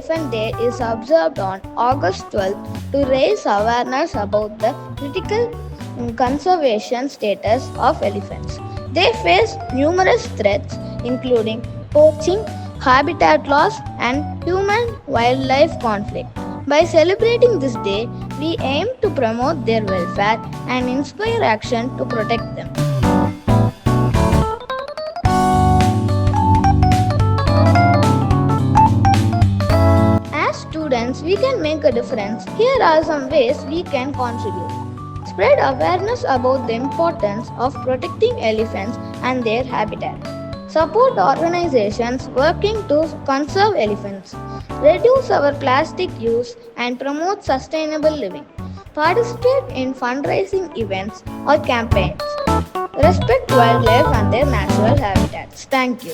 Elephant Day is observed on August 12th to raise awareness about the critical conservation status of elephants. They face numerous threats, including poaching, habitat loss, and human wildlife conflict. By celebrating this day, we aim to promote their welfare and inspire action to protect them. As students, we can make a difference. Here are some ways we can contribute. Spread awareness about the importance of protecting elephants and their habitat. Support organizations working to conserve elephants. Reduce our plastic use and promote sustainable living. Participate in fundraising events or campaigns. Respect wildlife and their natural habitats. Thank you.